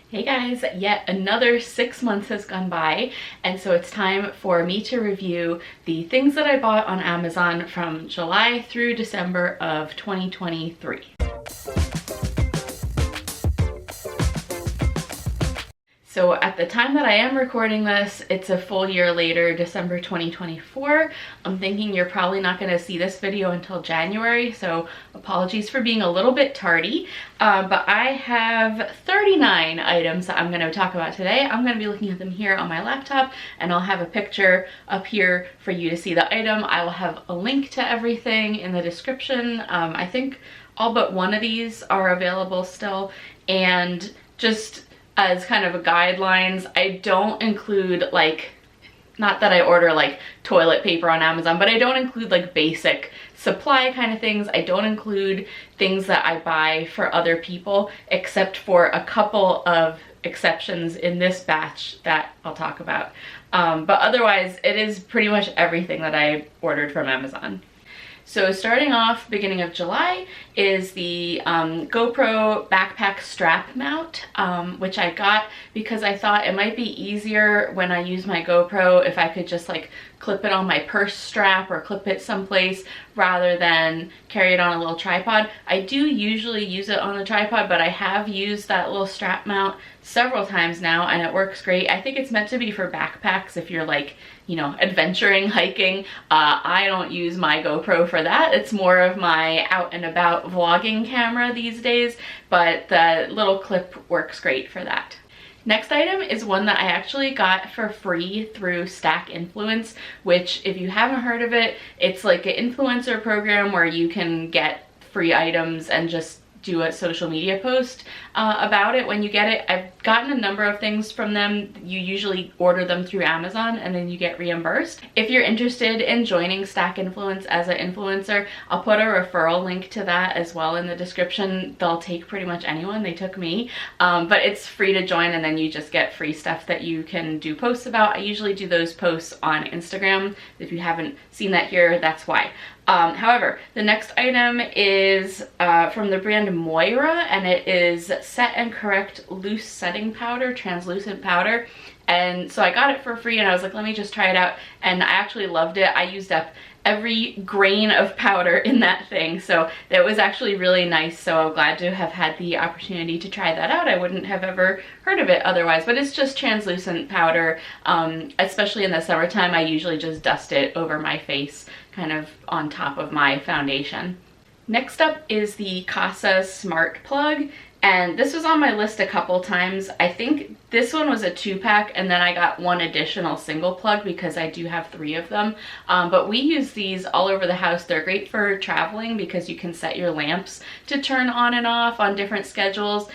Hey guys, yet another 6 months has gone by, and so it's time for me to review the things that I bought on Amazon from July through December of 2023. So at the time that I am recording this, it's a full year later, December 2024. I'm thinking you're probably not going to see this video until January, so apologies for being a little bit tardy. But I have 39 items that I'm going to talk about today. I'm going to be looking at them here on my laptop, and I'll have a picture up here for you to see the item. I will have a link to everything in the description. I think all but one of these are available still, and just as kind of a guidelines, I don't include not that I order like toilet paper on Amazon, but I don't include like basic supply kind of things. I don't include things that I buy for other people, except for a couple of exceptions in this batch that I'll talk about. But otherwise, it is pretty much everything that I ordered from Amazon. So starting off beginning of July is the GoPro backpack strap mount, which I got because I thought it might be easier when I use my GoPro if I could just like clip it on my purse strap or clip it someplace rather than carry it on a little tripod. I do usually use it on a tripod, but I have used that little strap mount several times now and it works great. I think it's meant to be for backpacks if you're like, you know, adventuring, hiking. I don't use my GoPro for that. It's more of my out and about vlogging camera these days, but the little clip works great for that. Next item is one that I actually got for free through Stack Influence, which if you haven't heard of it, it's like an influencer program where you can get free items and just do a social media post about it when you get it. I've gotten a number of things from them. You usually order them through Amazon and then you get reimbursed. If you're interested in joining Stack Influence as an influencer, I'll put a referral link to that as well in the description. They'll take pretty much anyone. They took me, but it's free to join and then you just get free stuff that you can do posts about. I usually do those posts on Instagram. If you haven't seen that here, that's why. However, the next item is from the brand Moira, and it is Set and Correct Loose Setting Powder, translucent powder. And so I got it for free and I was like, let me just try it out. And I actually loved it. I used up every grain of powder in that thing, so that was actually really nice. So I'm glad to have had the opportunity to try that out. I wouldn't have ever heard of it otherwise, but it's just translucent powder. Especially in the summertime, I usually just dust it over my face, kind of on top of my foundation. Next up is the Casa Smart Plug, and this was on my list a couple times. I think this one was a 2-pack and then I got one additional single plug because I do have 3 of them. But we use these all over the house. They're great for traveling because you can set your lamps to turn on and off on different schedules.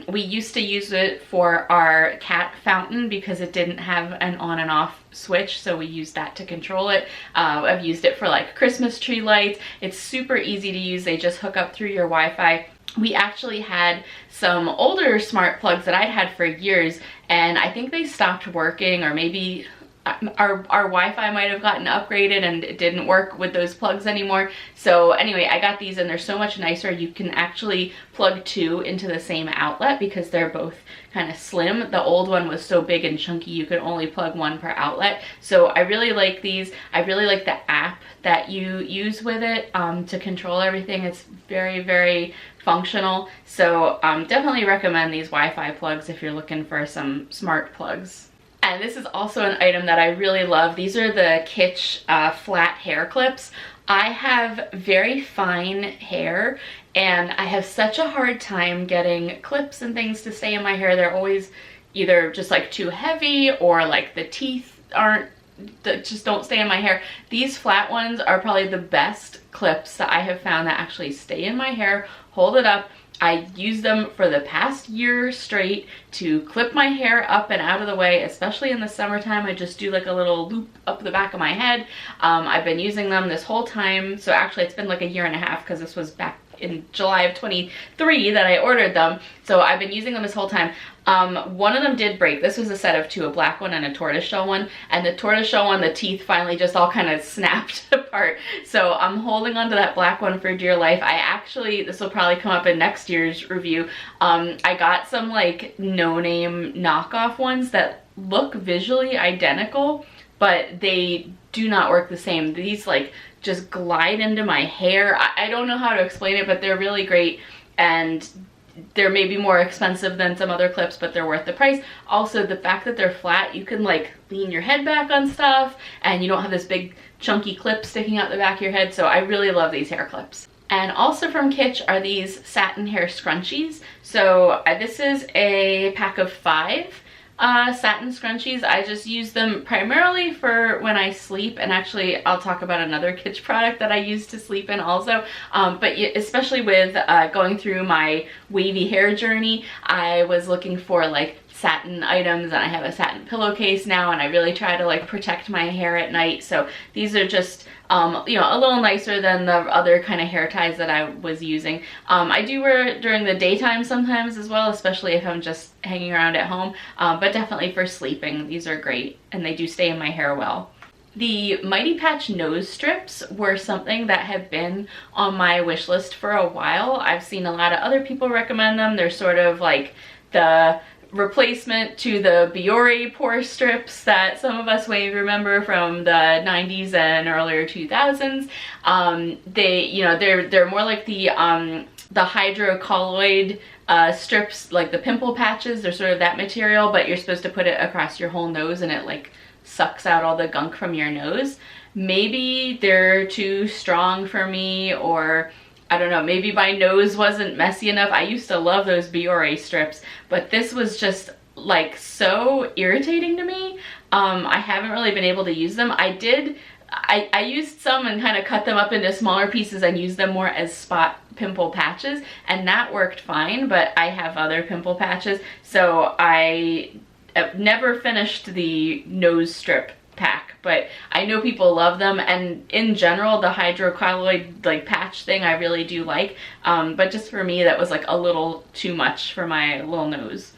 We used to use it for our cat fountain because it didn't have an on and off switch, so we used that to control it. I've used it for like Christmas tree lights. It's super easy to use. They just hook up through your Wi-Fi. We actually had some older smart plugs that I'd had for years, and I think they stopped working, or maybe our Wi-Fi might have gotten upgraded and it didn't work with those plugs anymore. So anyway, I got these and they're so much nicer. You can actually plug 2 into the same outlet because they're both kind of slim. The old one was so big and chunky you could only plug 1 per outlet. So I really like these. I really like the app that you use with it to control everything. It's very, very functional. So definitely recommend these Wi-Fi plugs if you're looking for some smart plugs. And this is also an item that I really love. These are the Kitsch flat hair clips. I have very fine hair and I have such a hard time getting clips and things to stay in my hair. They're always either just like too heavy or like the teeth just don't stay in my hair. These flat ones are probably the best clips that I have found that actually stay in my hair, hold it up. I use them for the past year straight to clip my hair up and out of the way, especially in the summertime. I just do like a little loop up the back of my head. I've been using them this whole time. So actually it's been like a year and a half because this was back in July of 23 that I ordered them. So I've been using them this whole time. One of them did break. This was a set of two, a black one and a tortoiseshell one. And the tortoiseshell one, the teeth finally just all kind of snapped apart. So I'm holding on to that black one for dear life. I actually, this will probably come up in next year's review. I got some like no-name knockoff ones that look visually identical, but they do not work the same. These like just glide into my hair. I don't know how to explain it, but they're really great, and they're maybe more expensive than some other clips, but they're worth the price. Also, the fact that they're flat, you can like lean your head back on stuff and you don't have this big chunky clip sticking out the back of your head. So I really love these hair clips. And also from Kitsch are these satin hair scrunchies. So this is a pack of 5 satin scrunchies. I just use them primarily for when I sleep, and actually I'll talk about another Kitsch product that I use to sleep in also. But especially with going through my wavy hair journey, I was looking for like satin items, and I have a satin pillowcase now, and I really try to like protect my hair at night. So these are just you know, a little nicer than the other kind of hair ties that I was using. I do wear it during the daytime sometimes as well, especially if I'm just hanging around at home, but definitely for sleeping, these are great, and they do stay in my hair well. The Mighty Patch nose strips were something that have been on my wish list for a while. I've seen a lot of other people recommend them. They're sort of like the replacement to the Biore pore strips that some of us may remember from the 90s and earlier 2000s. They, you know, they're more like the hydrocolloid strips, like the pimple patches. They're sort of that material, but you're supposed to put it across your whole nose, and it like sucks out all the gunk from your nose. Maybe they're too strong for me, or I don't know, maybe my nose wasn't messy enough. I used to love those Biore strips, but this was just like so irritating to me. I haven't really been able to use them. I used some and kind of cut them up into smaller pieces and used them more as spot pimple patches, and that worked fine, but I have other pimple patches, so I never finished the nose strip pack. But I know people love them, and in general the hydrocolloid like patch thing I really do like, but just for me that was like a little too much for my little nose.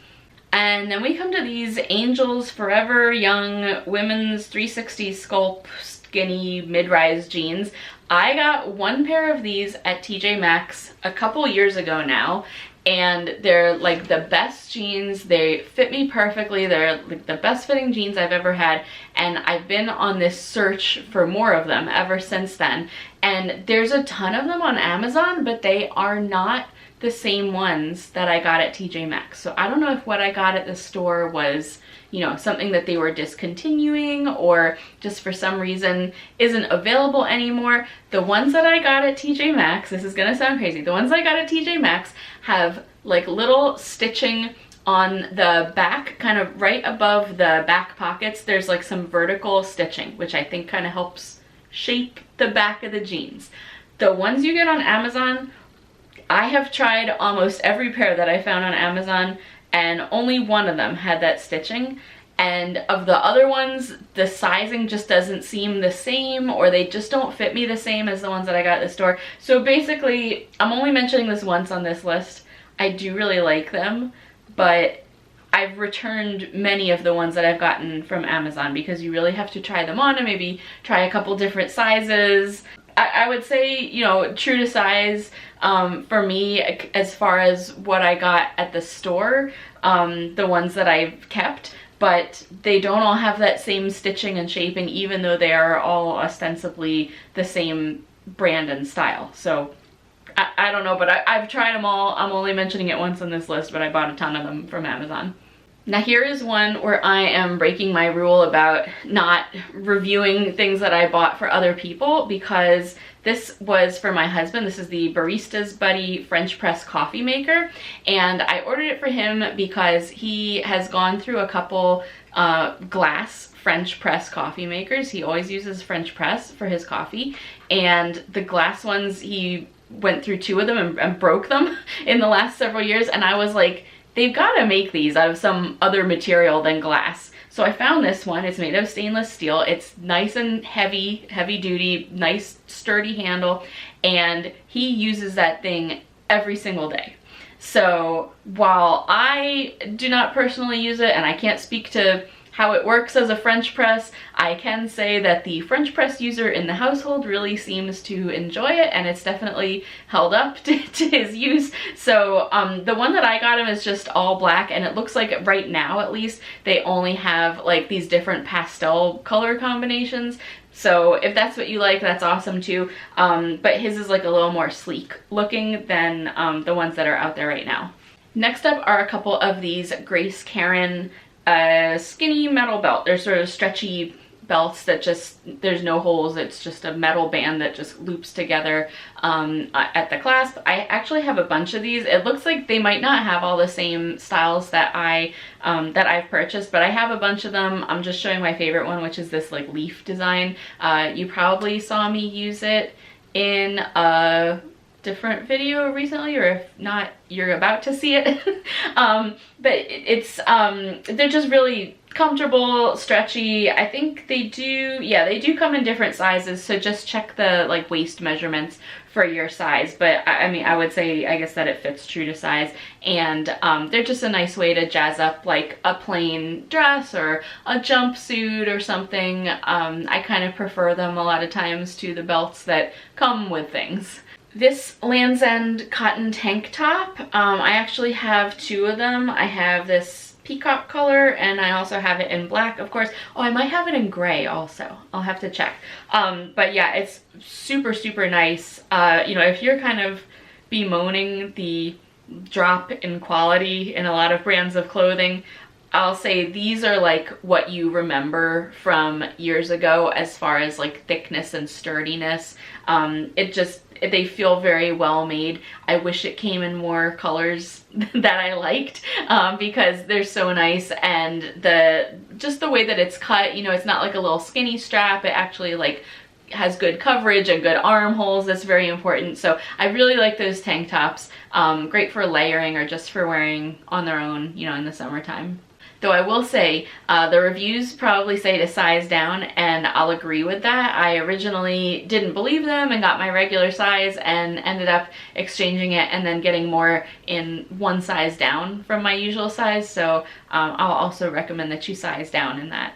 And then we come to these Angels Forever Young Women's 360 Sculpt Skinny Mid-Rise Jeans. I got one pair of these at TJ Maxx a couple years ago now, and they're like the best jeans. They fit me perfectly. They're like the best fitting jeans I've ever had, and I've been on this search for more of them ever since then. And there's a ton of them on Amazon, but they are not the same ones that I got at TJ Maxx. So I don't know if what I got at the store was, you know, something that they were discontinuing, or just for some reason isn't available anymore. The ones that I got at TJ Maxx, this is gonna sound crazy, the ones I got at TJ Maxx have like little stitching on the back, kind of right above the back pockets. There's like some vertical stitching, which I think kind of helps shape the back of the jeans. The ones you get on Amazon, I have tried almost every pair that I found on Amazon, and only one of them had that stitching. And of the other ones, the sizing just doesn't seem the same, or they just don't fit me the same as the ones that I got at the store. So basically, I'm only mentioning this once on this list. I do really like them, but I've returned many of the ones that I've gotten from Amazon, because you really have to try them on and maybe try a couple different sizes. I would say, you know, true to size for me, as far as what I got at the store, the ones that I've kept, but they don't all have that same stitching and shaping, even though they are all ostensibly the same brand and style. So I don't know, but I've tried them all. I'm only mentioning it once on this list, but I bought a ton of them from Amazon. Now here is one where I am breaking my rule about not reviewing things that I bought for other people, because this was for my husband. This is the Barista's Buddy French press coffee maker, and I ordered it for him because he has gone through a couple glass French press coffee makers. He always uses French press for his coffee, and the glass ones, he went through 2 of them and broke them in the last several years, and I was like, they've got to make these out of some other material than glass. So I found this one. It's made of stainless steel. It's nice and heavy duty, nice sturdy handle, and he uses that thing every single day. So while I do not personally use it and I can't speak to how it works as a French press, I can say that the French press user in the household really seems to enjoy it, and it's definitely held up to his use. So the one that I got him is just all black, and it looks like right now at least they only have like these different pastel color combinations. So if that's what you like, that's awesome too. But his is like a little more sleek looking than the ones that are out there right now. Next up are a couple of these Grace Karen skinny metal belt. They're sort of stretchy belts that just, there's no holes, it's just a metal band that just loops together at the clasp. I actually have a bunch of these. It looks like they might not have all the same styles that I've purchased, but I have a bunch of them. I'm just showing my favorite one, which is this like leaf design. You probably saw me use it in a different video recently, or if not, you're about to see it. But it's they're just really comfortable, stretchy. I think they do come in different sizes, so just check the like waist measurements for your size. But I mean, I would say, I guess, that it fits true to size, and they're just a nice way to jazz up like a plain dress or a jumpsuit or something. I kind of prefer them a lot of times to the belts that come with things. This Land's End cotton tank top, I actually have two of them. I have this peacock color, and I also have it in black, of course. Oh, I might have it in gray also. I'll have to check. But yeah, it's super, super nice. You know, if you're kind of bemoaning the drop in quality in a lot of brands of clothing, I'll say these are like what you remember from years ago as far as like thickness and sturdiness. They feel very well made. I wish it came in more colors that I liked, because they're so nice, and just the way that it's cut, you know, it's not like a little skinny strap. It actually like has good coverage and good armholes. That's very important. So I really like those tank tops. Great for layering or just for wearing on their own, you know, in the summertime. Though I will say, the reviews probably say to size down, and I'll agree with that. I originally didn't believe them and got my regular size and ended up exchanging it and then getting more in one size down from my usual size. So I'll also recommend that you size down in that.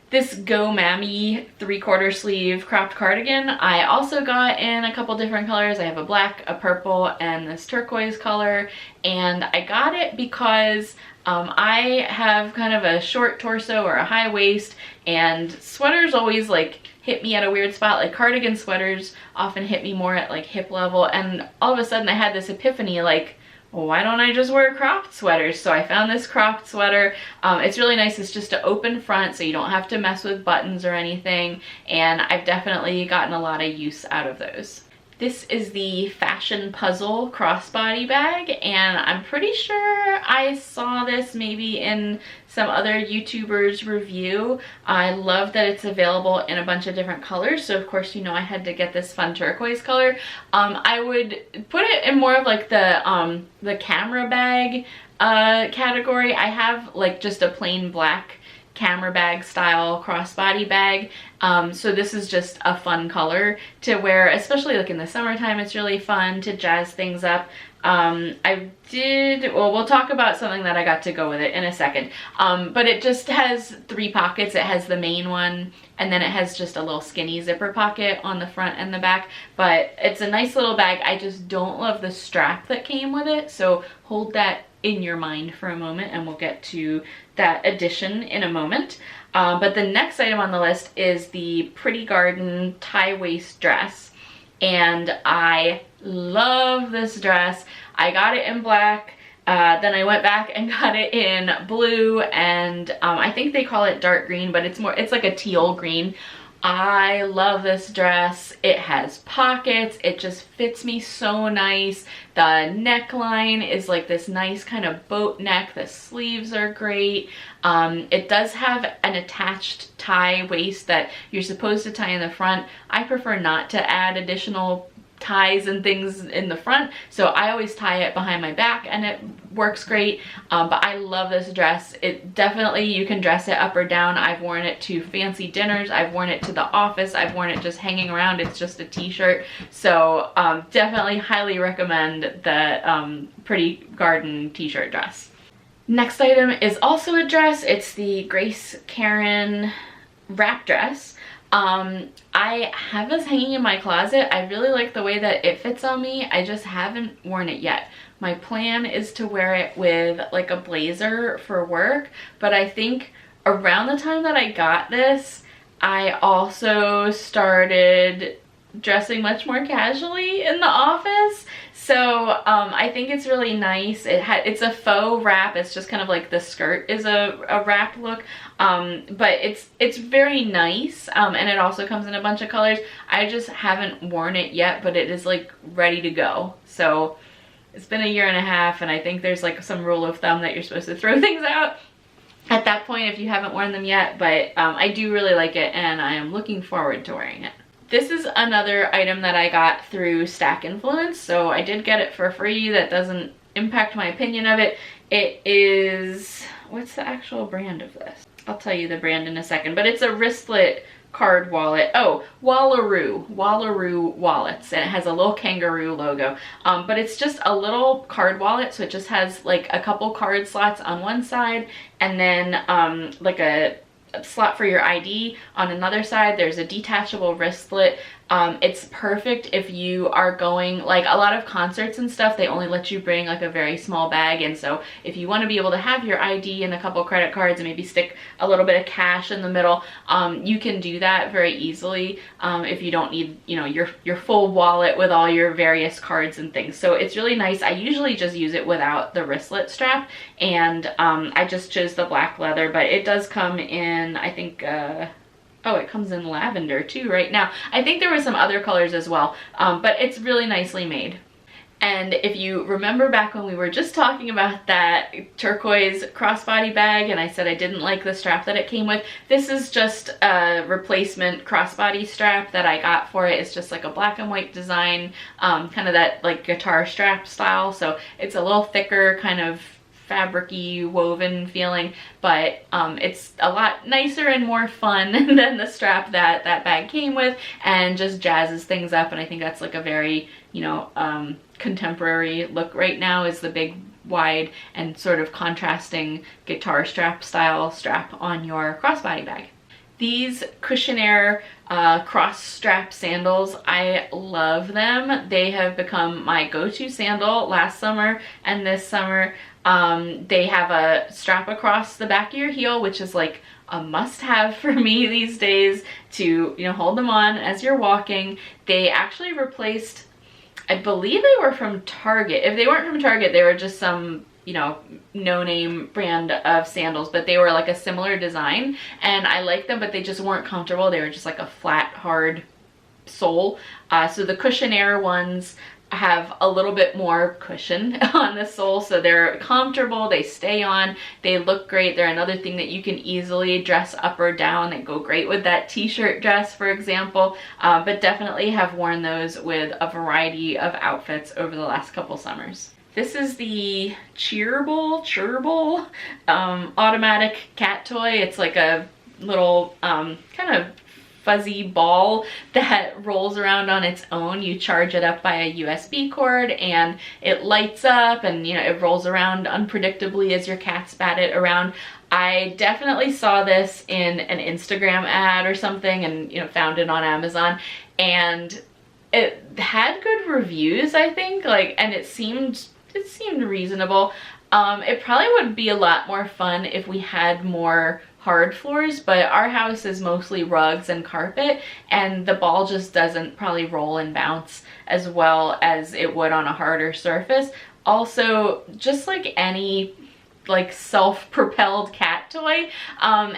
This Go Mammy 3/4 sleeve cropped cardigan I also got in a couple different colors. I have a black, a purple, and this turquoise color, and I got it because I have kind of a short torso or a high waist, and sweaters always like hit me at a weird spot. Like cardigan sweaters often hit me more at like hip level, and all of a sudden I had this epiphany like, well, why don't I just wear cropped sweaters? So I found this cropped sweater. It's really nice. It's just an open front, so you don't have to mess with buttons or anything, and I've definitely gotten a lot of use out of those. This is the Fashion Puzzle crossbody bag, and I'm pretty sure I saw this maybe in some other YouTuber's review. I love that it's available in a bunch of different colors, so of course, you know, I had to get this fun turquoise color. I would put it in more of like the camera bag category. I have like just a plain black camera bag style crossbody bag, so this is just a fun color to wear, especially like in the summertime. It's really fun to jazz things up. We'll talk about something that I got to go with it in a second, but it just has 3 pockets. It has the main one, and then it has just a little skinny zipper pocket on the front and the back, but it's a nice little bag. I just don't love the strap that came with it, so hold that in your mind for a moment, and we'll get to that addition in a moment. But the next item on the list is the Pretty Garden tie waist dress, and I love this dress. I got it in black, then I went back and got it in blue, and I think they call it dark green, but it's like a teal green. I love this dress. It has pockets. It just fits me so nice. The neckline is like this nice kind of boat neck. The sleeves are great. It does have an attached tie waist that you're supposed to tie in the front. I prefer not to add additional ties and things in the front, so I always tie it behind my back and it works great. But I love this dress. It definitely, you can dress it up or down. I've worn it to fancy dinners, I've worn it to the office, I've worn it just hanging around. It's just a t-shirt. So definitely highly recommend the Pretty Garden t-shirt dress. Next item is also a dress. It's the Grace Karen wrap dress. I have this hanging in my closet. I really like the way that it fits on me. I just haven't worn it yet. My plan is to wear it with like a blazer for work, but I think around the time that I got this, I also started dressing much more casually in the office. So I think it's really nice. It's a faux wrap. It's just kind of like the skirt is a wrap look, but it's very nice, and it also comes in a bunch of colors. I just haven't worn it yet, but it is like ready to go. So it's been a year and a half, and I think there's like some rule of thumb that you're supposed to throw things out at that point if you haven't worn them yet, but I do really like it, and I am looking forward to wearing it. This is another item that I got through Stack Influence, so I did get it for free. That doesn't impact my opinion of it. It is, what's the actual brand of this? I'll tell you the brand in a second, but it's a wristlet card wallet. Oh, Wallaroo wallets, and it has a little kangaroo logo. But it's just a little card wallet, so it just has like a couple card slots on one side, and then like a slot for your ID on another side. There's a detachable wristlet. It's perfect if you are going, like a lot of concerts and stuff, they only let you bring like a very small bag, and so if you want to be able to have your ID and a couple credit cards and maybe stick a little bit of cash in the middle, you can do that very easily if you don't need, you know, your full wallet with all your various cards and things. So it's really nice. I usually just use it without the wristlet strap, and I just chose the black leather, but it does come in, I think, oh, it comes in lavender too right now. I think there were some other colors as well, but it's really nicely made. And if you remember back when we were just talking about that turquoise crossbody bag and I said I didn't like the strap that it came with, this is just a replacement crossbody strap that I got for it. It's just like a black and white design, kind of that like guitar strap style. So it's a little thicker, kind of fabric-y woven feeling, but it's a lot nicer and more fun than the strap that bag came with, and just jazzes things up. And I think that's like a very, you know, contemporary look right now, is the big wide and sort of contrasting guitar strap style strap on your crossbody bag. These Cushionaire cross strap sandals, I love them. They have become my go-to sandal last summer and this summer. They have a strap across the back of your heel, which is like a must-have for me these days to, you know, hold them on as you're walking. They actually replaced, I believe they were from Target. If they weren't from Target, they were just some, you know, no-name brand of sandals, but they were like a similar design, and I like them, but they just weren't comfortable. They were just like a flat, hard sole. So the Cushionaire ones have a little bit more cushion on the sole, so they're comfortable, they stay on, they look great. They're another thing that you can easily dress up or down. They go great with that t-shirt dress, for example, but definitely have worn those with a variety of outfits over the last couple summers. This is the Cheerable automatic cat toy. It's like a little kind of fuzzy ball that rolls around on its own. You charge it up by a USB cord and it lights up, and, you know, it rolls around unpredictably as your cats bat it around. I definitely saw this in an Instagram ad or something, and, you know, found it on Amazon, and it had good reviews, I think, like, and it seemed reasonable. It probably would be a lot more fun if we had more hard floors, but our house is mostly rugs and carpet, and the ball just doesn't probably roll and bounce as well as it would on a harder surface. Also, just like any like self-propelled cat toy,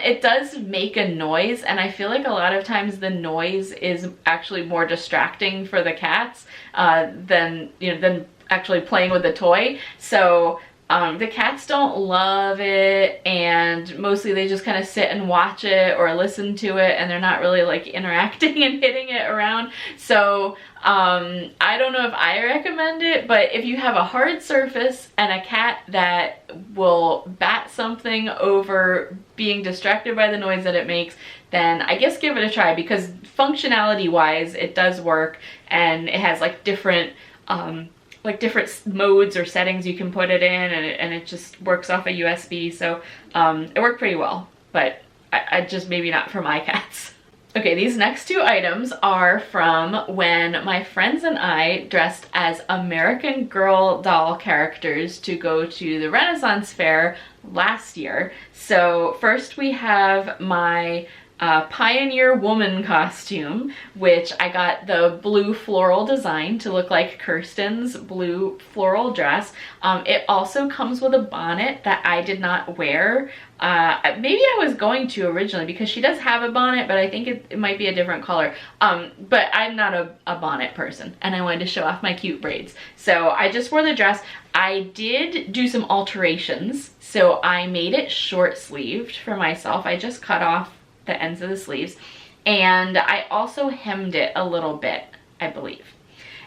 it does make a noise, and I feel like a lot of times the noise is actually more distracting for the cats than, you know, than actually playing with the toy. So The cats don't love it, and mostly they just kind of sit and watch it or listen to it, and they're not really like interacting and hitting it around. So I don't know if I recommend it, but if you have a hard surface and a cat that will bat something over being distracted by the noise that it makes, then I guess give it a try, because functionality wise it does work, and it has like different modes or settings you can put it in, and it just works off a USB. So it worked pretty well, but I just maybe not for my cats. Okay, these next two items are from when my friends and I dressed as American Girl doll characters to go to the Renaissance Fair last year. So first we have my Pioneer Woman costume, which I got the blue floral design to look like Kirsten's blue floral dress. It also comes with a bonnet that I did not wear. Maybe I was going to originally, because she does have a bonnet, but I think it might be a different color. But I'm not a bonnet person, and I wanted to show off my cute braids. So I just wore the dress. I did do some alterations. So I made it short sleeved for myself. I just cut off the ends of the sleeves, and I also hemmed it a little bit, I believe.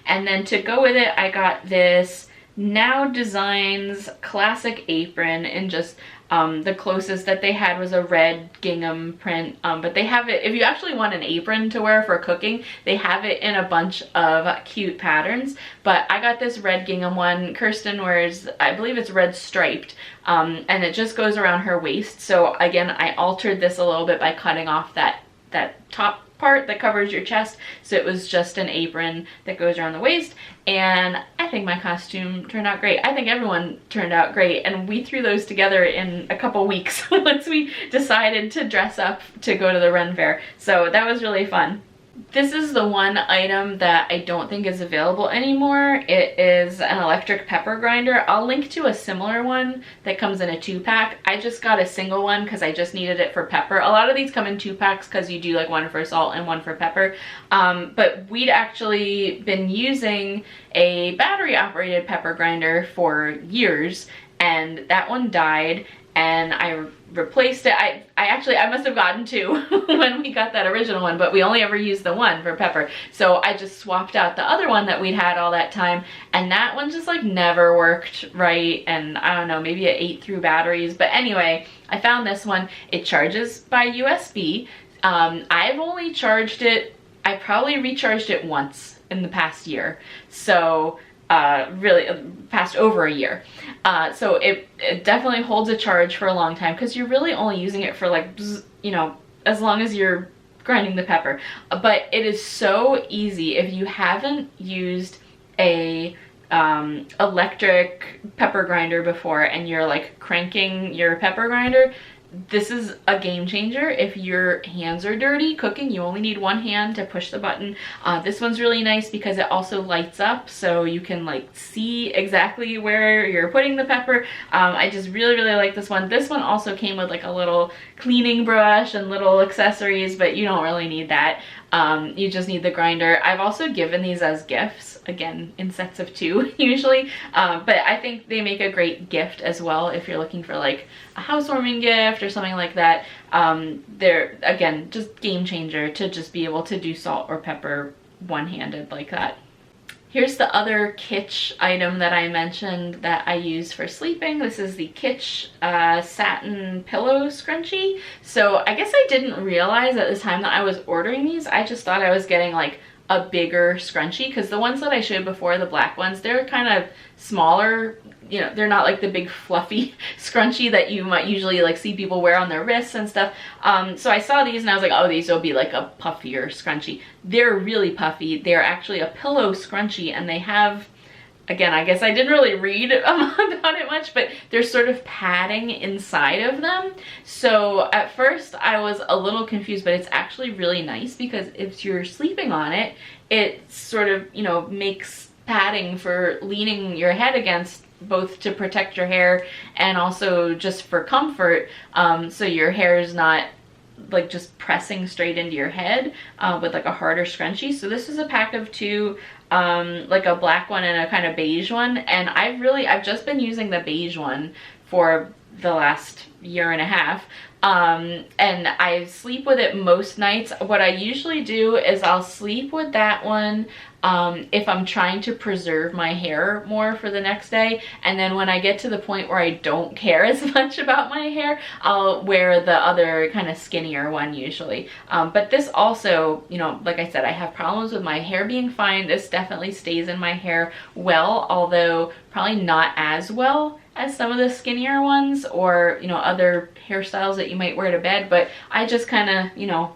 And then to go with it, I got this Now Designs classic apron, and just the closest that they had was a red gingham print, but they have it, if you actually want an apron to wear for cooking, they have it in a bunch of cute patterns. But I got this red gingham one. Kirsten wears, I believe it's red striped, and it just goes around her waist. So again, I altered this a little bit by cutting off that top part that covers your chest, so it was just an apron that goes around the waist. And I think my costume turned out great. I think everyone turned out great, and we threw those together in a couple weeks once we decided to dress up to go to the Ren Fair. So that was really fun. This is the one item that I don't think is available anymore. It is an electric pepper grinder. I'll link to a similar one that comes in a 2-pack. I just got a single one because I just needed it for pepper. A lot of these come in 2-packs because you do like one for salt and one for pepper. But we'd actually been using a battery operated pepper grinder for years, and that one died, and I replaced it. I must have gotten two when we got that original one, but we only ever used the one for pepper. So I just swapped out the other one that we'd had all that time, and that one just like never worked right, and I don't know, maybe it ate through batteries. But anyway, I found this one. It charges by USB. I've only charged it, I probably recharged it once in the past year. So really past over a year. So it definitely holds a charge for a long time, because you're really only using it for like, you know, as long as you're grinding the pepper. But it is so easy. If you haven't used a electric pepper grinder before, and you're like cranking your pepper grinder, this is a game changer. If your hands are dirty cooking, you only need one hand to push the button. This one's really nice because it also lights up, so you can like see exactly where you're putting the pepper. I just really like this one. This one also came with like a little cleaning brush and little accessories, but you don't really need that. You just need the grinder. I've also given these as gifts, again in sets of 2 usually, but I think they make a great gift as well if you're looking for like a housewarming gift or something like that. They're, again, just game changer to just be able to do salt or pepper one-handed like that. Here's the other Kitsch item that I mentioned that I use for sleeping. This is the Kitsch satin pillow scrunchie. So I guess I didn't realize at the time that I was ordering these. I just thought I was getting like a bigger scrunchie, because the ones that I showed before, the black ones, they're kind of smaller. You know, they're not like the big fluffy scrunchie that you might usually like see people wear on their wrists and stuff. So I saw these and I was like, oh, these will be like a puffier scrunchie. They're really puffy. They're actually a pillow scrunchie, and they have, again, I guess I didn't really read about it much, but there's sort of padding inside of them. So at first I was a little confused, but it's actually really nice, because if you're sleeping on it, it sort of, you know, makes padding for leaning your head against, both to protect your hair and also just for comfort, so your hair is not like just pressing straight into your head with like a harder scrunchie. So this is a pack of two, like a black one and a kind of beige one, and I've just been using the beige one for the last year and a half. And I sleep with it most nights. What I usually do is I'll sleep with that one if I'm trying to preserve my hair more for the next day, and then when I get to the point where I don't care as much about my hair, I'll wear the other kind of skinnier one usually. But this also, you know, like I said, I have problems with my hair being fine. This definitely stays in my hair well, although probably not as well as some of the skinnier ones, or, you know, other hairstyles that you might wear to bed. But I just kind of, you know,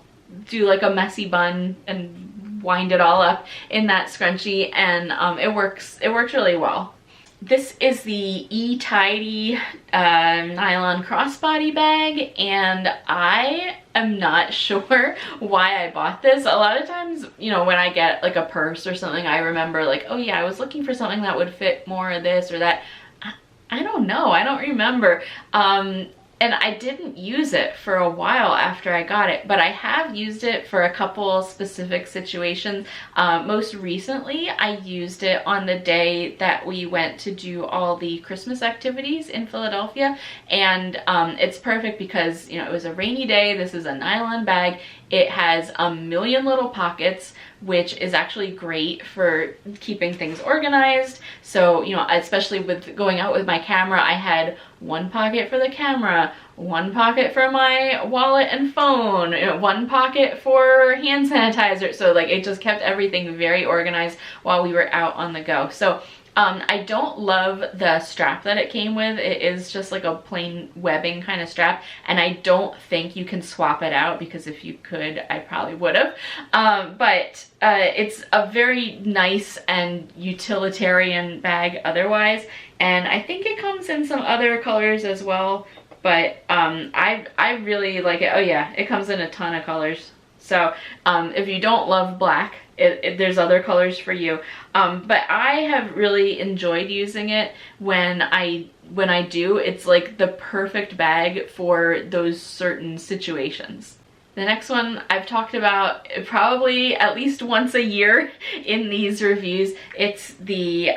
do like a messy bun and wind it all up in that scrunchie, and it works really well. This is the eTidy nylon crossbody bag, and I am not sure why I bought this. A lot of times, you know, when I get like a purse or something, I remember like, oh yeah, I was looking for something that would fit more of this or that. I don't know, I don't remember. And I didn't use it for a while after I got it, but I have used it for a couple specific situations. Most recently, I used it on the day that we went to do all the Christmas activities in Philadelphia, and it's perfect because, you know, it was a rainy day. This is a nylon bag. It has a million little pockets, which is actually great for keeping things organized. So, you know, especially with going out with my camera, I had one pocket for the camera, one pocket for my wallet and phone, you know, one pocket for hand sanitizer. So like it just kept everything very organized while we were out on the go. So I don't love the strap that it came with. It is just like a plain webbing kind of strap, and I don't think you can swap it out, because if you could, I probably would have. But it's a very nice and utilitarian bag otherwise, and I think it comes in some other colors as well, but I really like it. Oh yeah, it comes in a ton of colors. So if you don't love black, there's other colors for you. But I have really enjoyed using it when I do. It's like the perfect bag for those certain situations. The next one I've talked about probably at least once a year in these reviews. It's the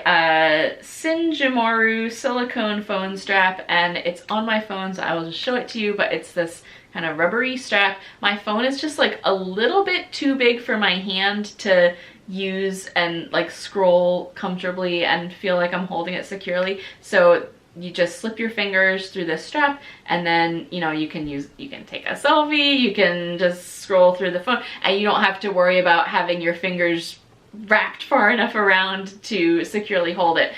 Sinjimaru silicone phone strap, and it's on my phone, so I will just show it to you, but it's this kind of rubbery strap. My phone is just like a little bit too big for my hand to use and like scroll comfortably and feel like I'm holding it securely. So you just slip your fingers through this strap, and then, you know, you can take a selfie, you can just scroll through the phone, and you don't have to worry about having your fingers wrapped far enough around to securely hold it.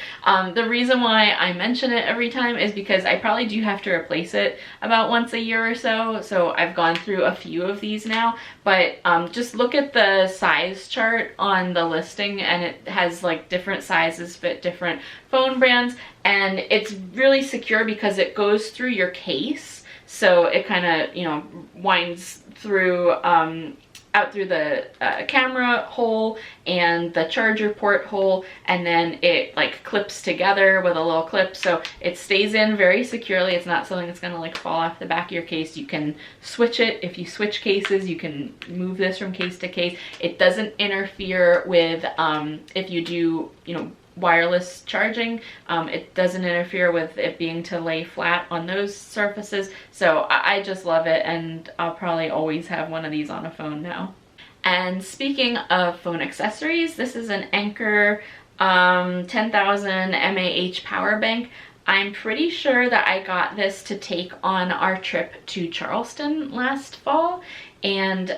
The reason why I mention it every time is because I probably do have to replace it about once a year or so. So I've gone through a few of these now, but just look at the size chart on the listing, and it has like different sizes fit different phone brands, and it's really secure because it goes through your case. So it kind of, you know, winds through out through the camera hole and the charger port hole, and then it like clips together with a little clip, so it stays in very securely. It's not something that's gonna like fall off the back of your case. You can switch it. If you switch cases, you can move this from case to case. It doesn't interfere with if you do, you know, wireless charging. It doesn't interfere with it being to lay flat on those surfaces. So I just love it, and I'll probably always have one of these on a phone now. And speaking of phone accessories, this is an Anker 10,000 mAh power bank. I'm pretty sure that I got this to take on our trip to Charleston last fall, and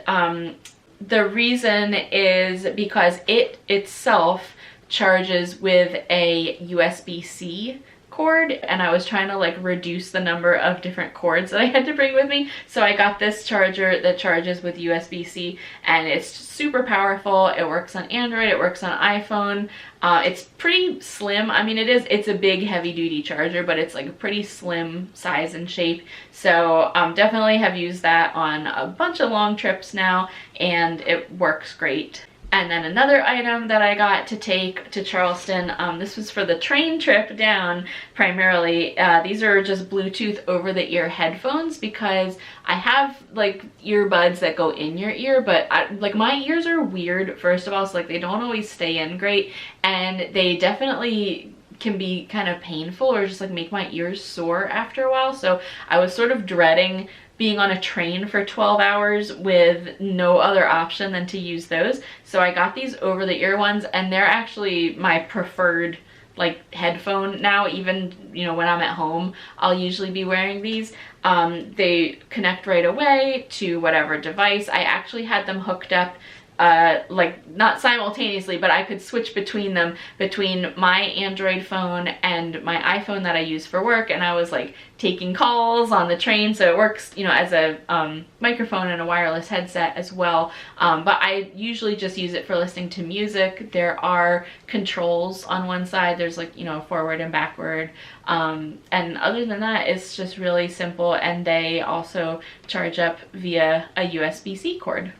the reason is because it itself charges with a USB-C cord, and I was trying to like reduce the number of different cords that I had to bring with me. So I got this charger that charges with USB-C, and it's super powerful. It works on Android, it works on iPhone. It's pretty slim. I mean, it's a big heavy duty charger, but it's like a pretty slim size and shape. So definitely have used that on a bunch of long trips now, and it works great. And then another item that I got to take to Charleston, this was for the train trip down primarily. These are just Bluetooth over-the-ear headphones because I have like earbuds that go in your ear, but like my ears are weird, first of all, so like they don't always stay in great, and they definitely can be kind of painful or just like make my ears sore after a while. So I was sort of dreading being on a train for 12 hours with no other option than to use those. So I got these over the ear ones, and they're actually my preferred like headphone now. Even, you know, when I'm at home, I'll usually be wearing these. They connect right away to whatever device. I actually had them hooked up like not simultaneously, but I could switch between them, between my Android phone and my iPhone that I use for work, and I was like taking calls on the train, so it works, you know, as a microphone and a wireless headset as well. But I usually just use it for listening to music. There are controls on one side, there's like, you know, forward and backward, and other than that, it's just really simple, and they also charge up via a USB-C cord.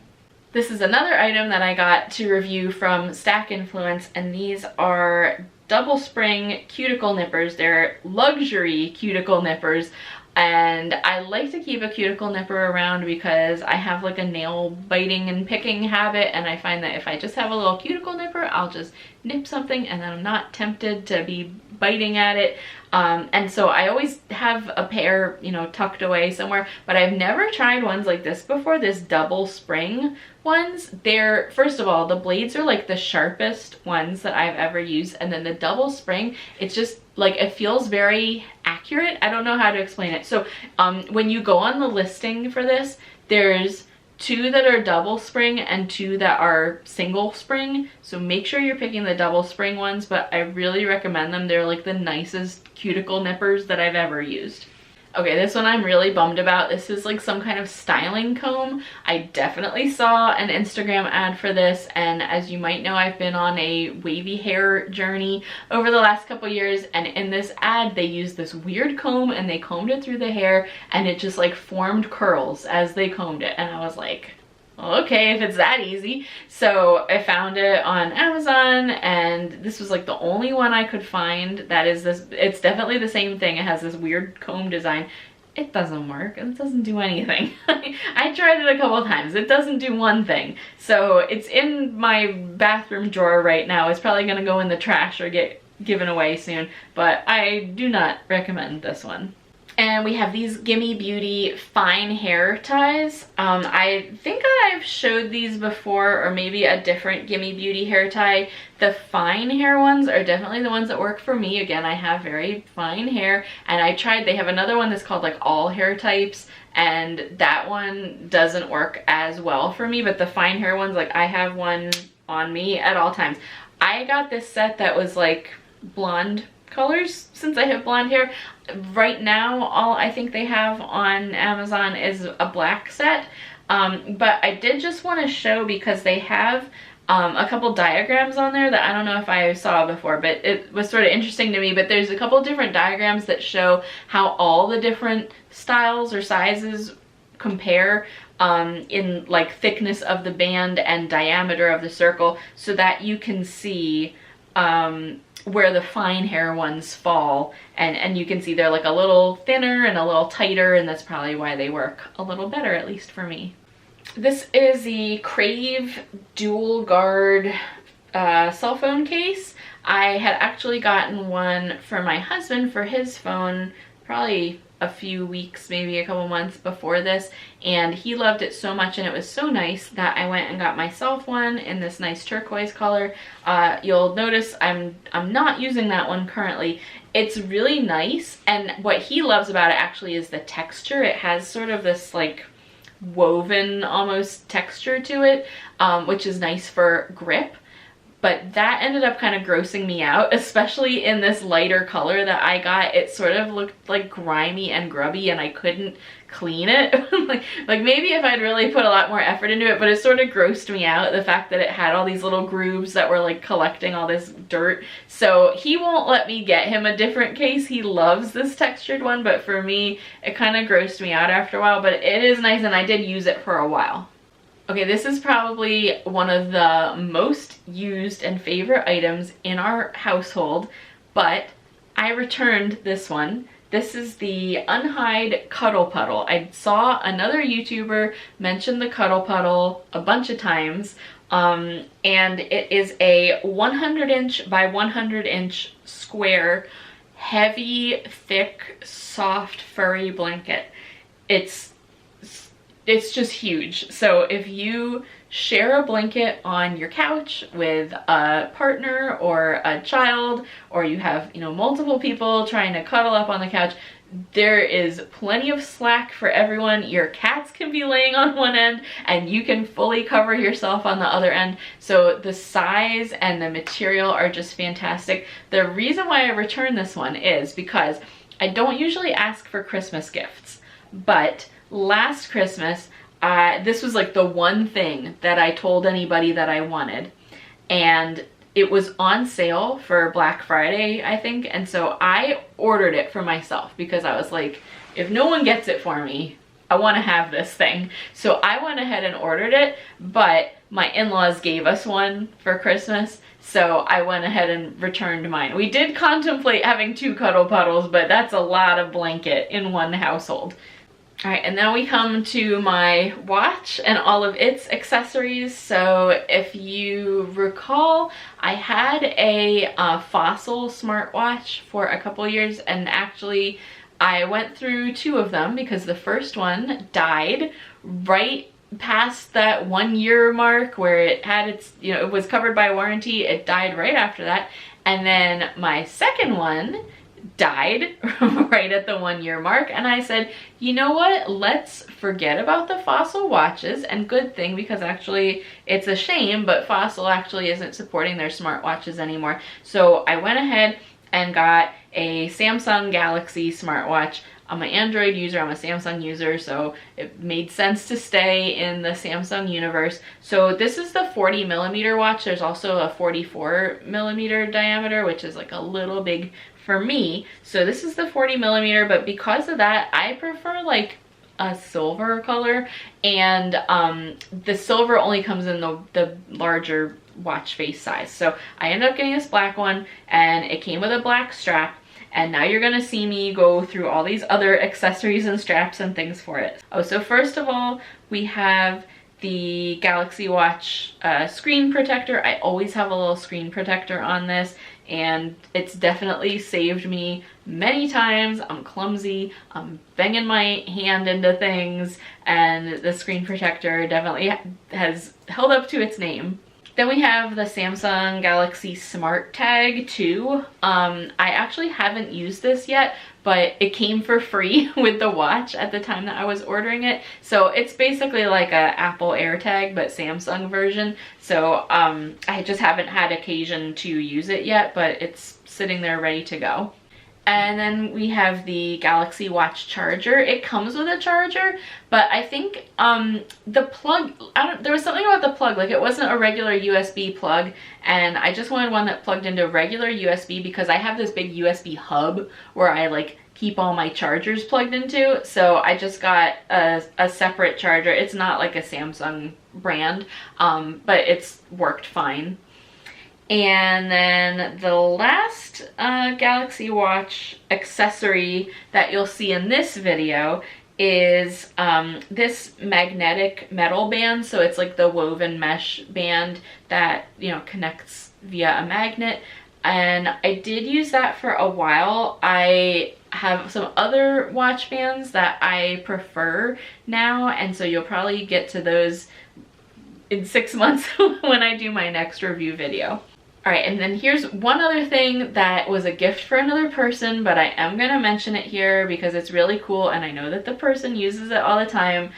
This is another item that I got to review from Stack Influence, and these are double spring cuticle nippers. They're luxury cuticle nippers, and I like to keep a cuticle nipper around because I have like a nail biting and picking habit, and I find that if I just have a little cuticle nipper, I'll just nip something and then I'm not tempted to be biting at it. And so I always have a pair, you know, tucked away somewhere, but I've never tried ones like this before, this double spring ones. They're, first of all, the blades are like the sharpest ones that I've ever used, and then the double spring, it's just like, it feels very accurate. I don't know how to explain it. So when you go on the listing for this, there's 2 that are double spring and 2 that are single spring, so make sure you're picking the double spring ones, but I really recommend them. They're like the nicest cuticle nippers that I've ever used. Okay, this one I'm really bummed about. This is like some kind of styling comb. I definitely saw an Instagram ad for this, and as you might know, I've been on a wavy hair journey over the last couple years, and in this ad they used this weird comb and they combed it through the hair, and it just like formed curls as they combed it, and I was like, okay, if it's that easy. So I found it on Amazon, and this was like the only one I could find that is this. It's definitely the same thing. It has this weird comb design. It doesn't work. It doesn't do anything. I tried it a couple of times. It doesn't do one thing. So it's in my bathroom drawer right now. It's probably gonna go in the trash or get given away soon, but I do not recommend this one. And we have these Gimme Beauty fine hair ties. I think I've showed these before, or maybe a different Gimme Beauty hair tie. The fine hair ones are definitely the ones that work for me. Again, I have very fine hair, and I tried, they have another one that's called like all hair types, and that one doesn't work as well for me, but the fine hair ones, like I have one on me at all times. I got this set that was like blonde colors since I have blonde hair. Right now, all I think they have on Amazon is a black set, but I did just want to show because they have a couple diagrams on there that I don't know if I saw before, but it was sort of interesting to me. But there's a couple different diagrams that show how all the different styles or sizes compare in like thickness of the band and diameter of the circle, so that you can see where the fine hair ones fall, and you can see they're like a little thinner and a little tighter, and that's probably why they work a little better, at least for me. This is the Crave dual guard cell phone case. I had actually gotten one for my husband for his phone probably a few weeks, maybe a couple months before this, and he loved it so much and it was so nice that I went and got myself one in this nice turquoise color. You'll notice I'm not using that one currently. It's really nice, and what he loves about it actually is the texture. It has sort of this like woven almost texture to it, which is nice for grip. But that ended up kind of grossing me out, especially in this lighter color that I got. It sort of looked like grimy and grubby, and I couldn't clean it. like maybe if I'd really put a lot more effort into it, but it sort of grossed me out, the fact that it had all these little grooves that were like collecting all this dirt. So he won't let me get him a different case. He loves this textured one, but for me, it kind of grossed me out after a while, but it is nice, and I did use it for a while. Okay, this is probably one of the most used and favorite items in our household, but I returned this one. This is the Unhide Cuddle Puddle. I saw another YouTuber mention the Cuddle Puddle a bunch of times, and it is a 100-inch by 100-inch square, heavy, thick, soft, furry blanket. It's just huge. So if you share a blanket on your couch with a partner or a child, or you have, multiple people trying to cuddle up on the couch, there is plenty of slack for everyone. Your cats can be laying on one end and you can fully cover yourself on the other end. So the size and the material are just fantastic. The reason why I returned this one is because I don't usually ask for Christmas gifts, but last Christmas, this was like the one thing that I told anybody that I wanted, and it was on sale for Black Friday, I think, and so I ordered it for myself because I was like, if no one gets it for me, I want to have this thing. So I went ahead and ordered it, but my in-laws gave us one for Christmas, so I went ahead and returned mine. We did contemplate having 2 cuddle puddles, but that's a lot of blanket in one household. All right, and now we come to my watch and all of its accessories. So if you recall, I had a Fossil smartwatch for a couple years, and actually I went through 2 of them because the first one died right past that 1-year mark where it had its, it was covered by warranty. It died right after that. And then my second one died right at the 1-year mark, and I said, you know what, let's forget about the Fossil watches, and good thing, because actually it's a shame, but Fossil actually isn't supporting their smartwatches anymore. So I went ahead and got a Samsung Galaxy smartwatch. I'm an Android user, I'm a Samsung user, so it made sense to stay in the Samsung universe. So this is the 40mm watch. There's also a 44mm diameter, which is like a little big for me. So this is the 40mm, but because of that, I prefer like a silver color, and the silver only comes in the larger watch face size. So I ended up getting this black one, and it came with a black strap. And now you're gonna see me go through all these other accessories and straps and things for it. Oh, so first of all, we have the Galaxy Watch screen protector. I always have a little screen protector on this, and it's definitely saved me many times. I'm clumsy, I'm banging my hand into things, and the screen protector definitely has held up to its name. Then we have the Samsung Galaxy Smart Tag 2. I actually haven't used this yet, but it came for free with the watch at the time that I was ordering it. So it's basically like a Apple AirTag, but Samsung version. So I just haven't had occasion to use it yet, but it's sitting there ready to go. And then we have the Galaxy Watch charger. It comes with a charger, but I think the plug, there was something about the plug, like it wasn't a regular USB plug, and I just wanted one that plugged into regular USB because I have this big USB hub where I like keep all my chargers plugged into. So I just got a separate charger. It's not like a Samsung brand, but it's worked fine. And then the last Galaxy Watch accessory that you'll see in this video is this magnetic metal band. So it's like the woven mesh band that, connects via a magnet. And I did use that for a while. I have some other watch bands that I prefer now, and so you'll probably get to those in 6 months when I do my next review video. All right, and then here's one other thing that was a gift for another person, but I am gonna mention it here because it's really cool and I know that the person uses it all the time.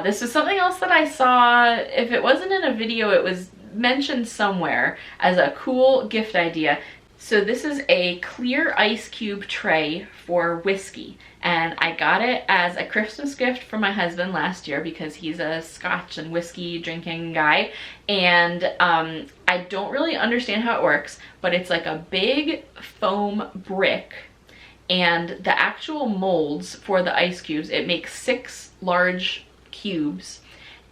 This was something else that I saw. If it wasn't in a video, it was mentioned somewhere as a cool gift idea. So this is a clear ice cube tray for whiskey, and I got it as a Christmas gift for my husband last year because he's a Scotch and whiskey drinking guy, and I don't really understand how it works, but it's like a big foam brick, and the actual molds for the ice cubes, it makes 6 large cubes,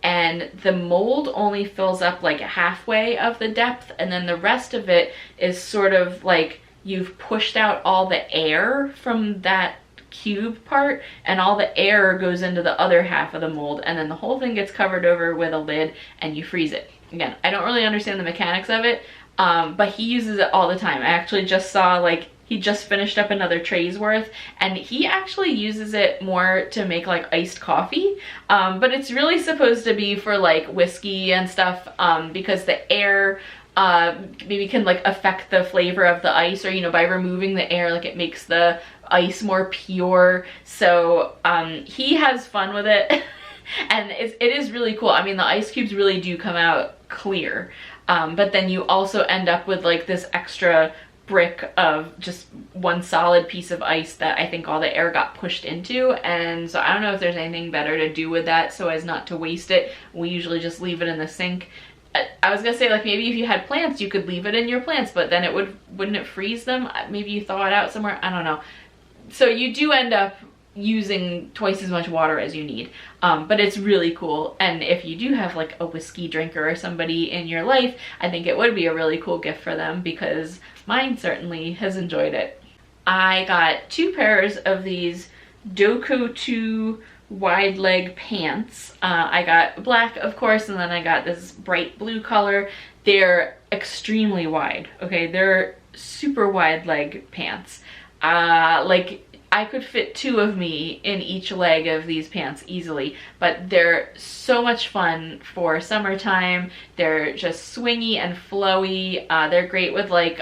and the mold only fills up like halfway of the depth, and then the rest of it is sort of like you've pushed out all the air from that cube part, and all the air goes into the other half of the mold, and then the whole thing gets covered over with a lid and you freeze it. Again, I don't really understand the mechanics of it, but he uses it all the time. I actually just saw, like, he just finished up another tray's worth, and he actually uses it more to make like iced coffee, but it's really supposed to be for like whiskey and stuff, because the air maybe can like affect the flavor of the ice, or, you know, by removing the air, like it makes the ice more pure. So he has fun with it and it is really cool. I mean, the ice cubes really do come out clear, but then you also end up with like this extra brick of just one solid piece of ice that I think all the air got pushed into. And so I don't know if there's anything better to do with that so as not to waste it. We usually just leave it in the sink. I was gonna say, like, maybe if you had plants you could leave it in your plants, but then wouldn't it freeze them? Maybe you thaw it out somewhere, I don't know. So you do end up using twice as much water as you need, but it's really cool. And if you do have like a whiskey drinker or somebody in your life, I think it would be a really cool gift for them, because mine certainly has enjoyed it. I got 2 pairs of these Doko 2 wide leg pants. I got black, of course, and then I got this bright blue color. They're extremely wide, okay? They're super wide leg pants. Like, I could fit 2 of me in each leg of these pants easily, but they're so much fun for summertime. They're just swingy and flowy. They're great with like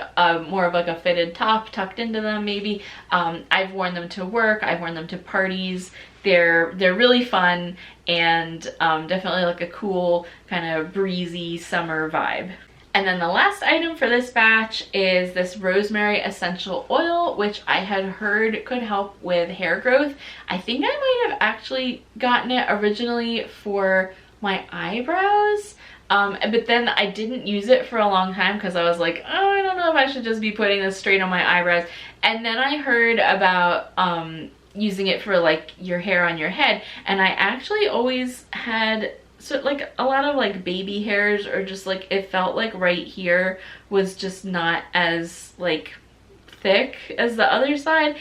more of like a fitted top tucked into them maybe. I've worn them to work, I've worn them to parties. They're really fun, and definitely like a cool kind of breezy summer vibe. And then the last item for this batch is this rosemary essential oil, which I had heard could help with hair growth. I think I might have actually gotten it originally for my eyebrows, but then I didn't use it for a long time because I was like, oh, I don't know if I should just be putting this straight on my eyebrows. And then I heard about using it for like your hair on your head, and I actually always had like a lot of like baby hairs, or just like it felt like right here was just not as like thick as the other side.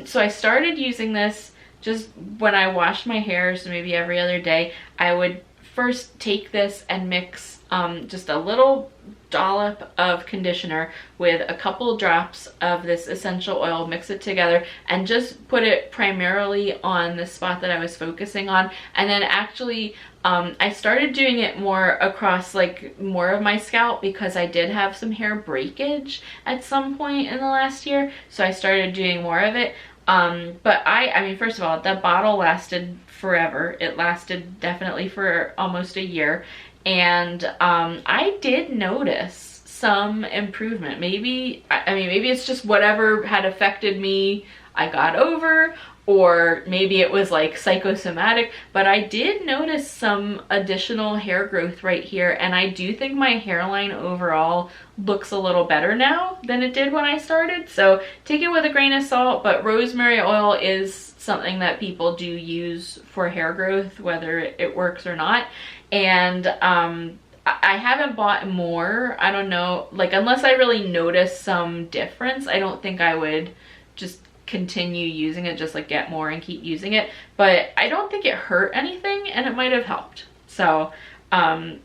So I started using this just when I washed my hair, so maybe every other day. I would first take this and mix just a little dollop of conditioner with a couple drops of this essential oil, mix it together, and just put it primarily on the spot that I was focusing on. And then actually I started doing it more across like more of my scalp, because I did have some hair breakage at some point in the last year, so I started doing more of it. But I mean, first of all, the bottle lasted forever. It lasted definitely for almost a year. And I did notice some improvement. Maybe, I mean, maybe it's just whatever had affected me I got over, or maybe it was like psychosomatic, but I did notice some additional hair growth right here, and I do think my hairline overall looks a little better now than it did when I started. So take it with a grain of salt, but rosemary oil is something that people do use for hair growth, whether it works or not. And I haven't bought more. I don't know, like, unless I really notice some difference, I don't think I would just continue using it, just like get more and keep using it. But I don't think it hurt anything, and it might have helped. So I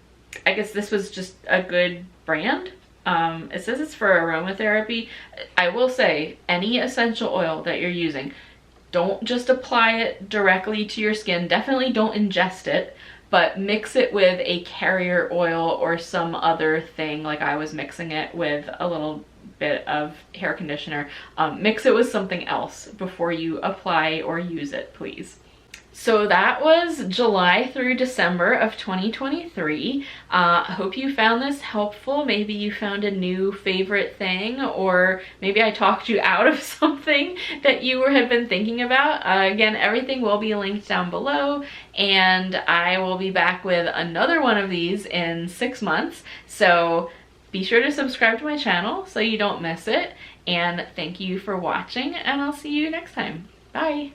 guess this was just a good brand. It says it's for aromatherapy. I will say, any essential oil that you're using, don't just apply it directly to your skin. Definitely don't ingest it, but mix it with a carrier oil or some other thing. Like I was mixing it with a little bit of hair conditioner. Mix it with something else before you apply or use it, please. So that was July through December of 2023. Hope you found this helpful. Maybe you found a new favorite thing, or maybe I talked you out of something that you had been thinking about. Again, everything will be linked down below, and I will be back with another one of these in 6 months. So be sure to subscribe to my channel so you don't miss it. And thank you for watching, and I'll see you next time. Bye.